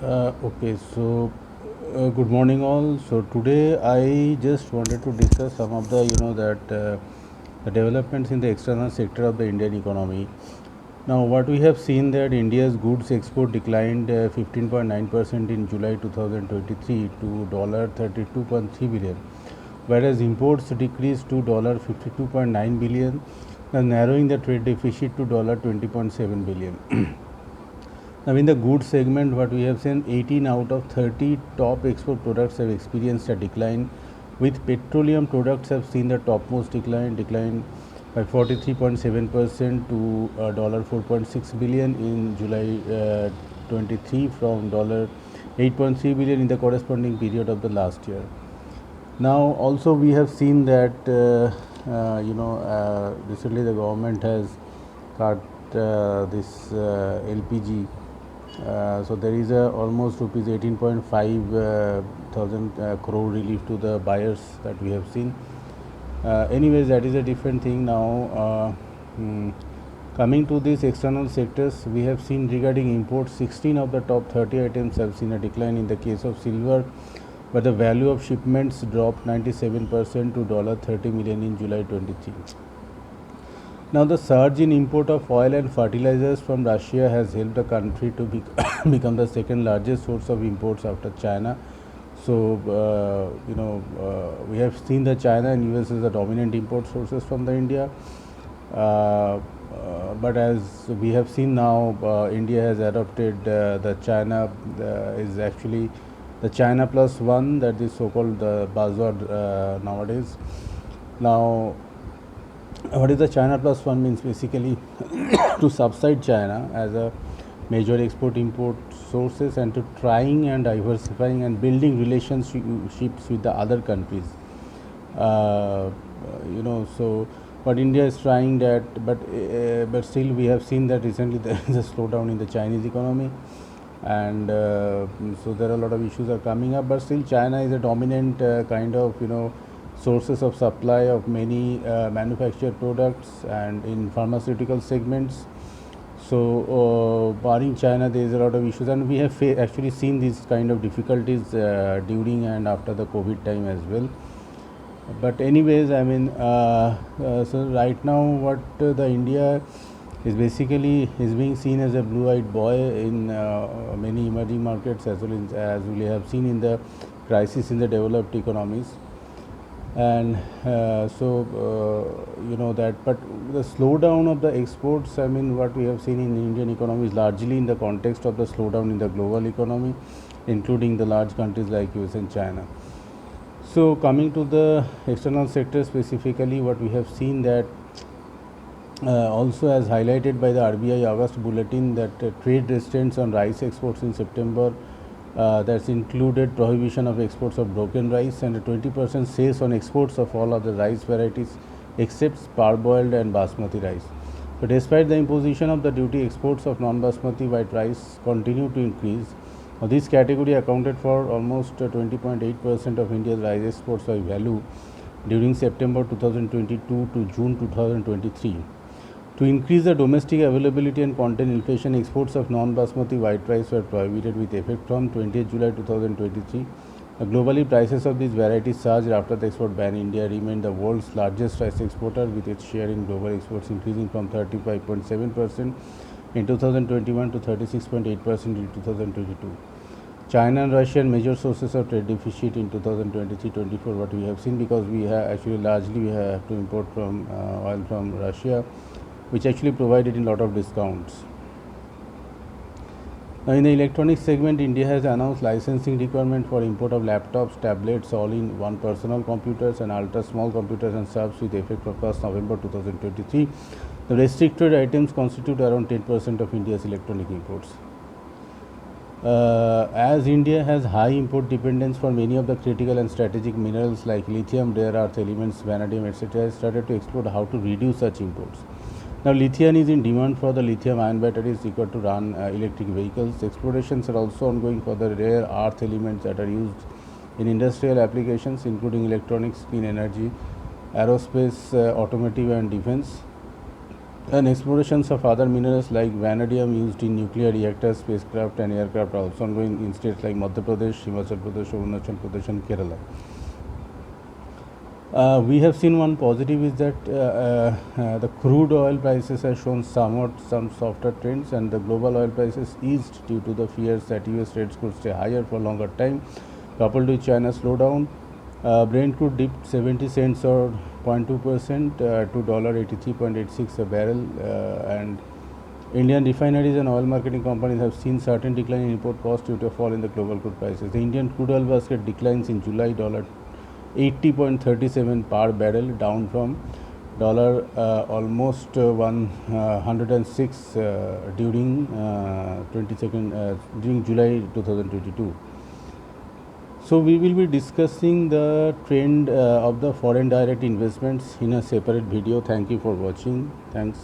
Okay, so good morning all. So today I just wanted to discuss some of the the developments in the external sector of the Indian economy. Now, what we have seen that India's goods export declined 15.9% in July 2023 to $32.3 billion, whereas imports decreased to $52.9 billion, narrowing the trade deficit to $20.7 billion. Now, in the goods segment, what we have seen, 18 out of 30 top export products have experienced a decline, with petroleum products have seen the topmost decline by 43.7% to $4.6 billion in July 23 from $8.3 billion in the corresponding period of the last year. Now, also we have seen that recently the government has cut this LPG. So there is a almost rupees 18.5 thousand crore relief to the buyers that we have seen. Anyways, that is a different thing now. Coming to these external sectors, we have seen regarding imports, 16 of the top 30 items have seen a decline in the case of silver, but the value of shipments dropped 97% to $30 million in July 23. Now, the surge in import of oil and fertilizers from Russia has helped the country to become the second largest source of imports after China. So, we have seen that China and US as the dominant import sources from the India. But as we have seen now, India has adopted the China is actually the China plus one, that is so-called buzzword nowadays. Now, what is the China plus one means basically to subside China as a major export import sources and to trying and diversifying and building relationships with the other countries. So but India is trying that, but still we have seen that recently there is a slowdown in the Chinese economy, and so there are a lot of issues are coming up, but still China is a dominant kind of sources of supply of many manufactured products and in pharmaceutical segments. So barring China, there is a lot of issues, and we have actually seen these kind of difficulties during and after the COVID time as well. But anyways, I mean, so right now what the India is basically is being seen as a blue-eyed boy in many emerging markets, as well as we have seen in the crisis in the developed economies. And that, but the slowdown of the exports, I mean, what we have seen in the Indian economy is largely in the context of the slowdown in the global economy, including the large countries like US and China. So coming to the external sector specifically, what we have seen that also as highlighted by the RBI August bulletin, that trade restraints on rice exports in September, that's included prohibition of exports of broken rice and a 20% cess on exports of all other rice varieties except parboiled and basmati rice. So despite the imposition of the duty, exports of non-basmati white rice continue to increase. Now, this category accounted for almost 20.8% of India's rice exports by value during September 2022 to June 2023. To increase the domestic availability and contain inflation, exports of non-basmati white rice were prohibited with effect from 20th July 2023. Globally, prices of these varieties surged after the export ban. India remained the world's largest rice exporter, with its share in global exports increasing from 35.7% in 2021 to 36.8% in 2022. China and Russia are major sources of trade deficit in 2023-24. What we have seen, because we have actually largely we have to import from oil from Russia, which actually provided in lot of discounts. Now, in the electronics segment, India has announced licensing requirement for import of laptops, tablets, all-in-one personal computers and ultra-small computers and subs with effect from 1st November 2023. The restricted items constitute around 10% of India's electronic imports. As India has high import dependence for many of the critical and strategic minerals like lithium, rare earth elements, vanadium, etc., has started to explore how to reduce such imports. Now, lithium is in demand for the lithium-ion batteries required to run electric vehicles. Explorations are also ongoing for the rare earth elements that are used in industrial applications, including electronics, clean energy, aerospace, automotive, and defense. And explorations of other minerals like vanadium used in nuclear reactors, spacecraft and aircraft are also ongoing in states like Madhya Pradesh, Himachal Pradesh, Arunachal Pradesh and Kerala. We have seen one positive is that the crude oil prices have shown some softer trends, and the global oil prices eased due to the fears that US rates could stay higher for longer time, coupled with China's slowdown. Brent crude dipped 70 cents or 0.2% to $83.86 a barrel, and Indian refineries and oil marketing companies have seen certain decline in import costs due to a fall in the global crude prices. The Indian crude oil basket declines in July $80.37 per barrel, down from almost 106 during during July 2022. So we will be discussing the trend of the foreign direct investments in a separate video. Thank you for watching. Thanks.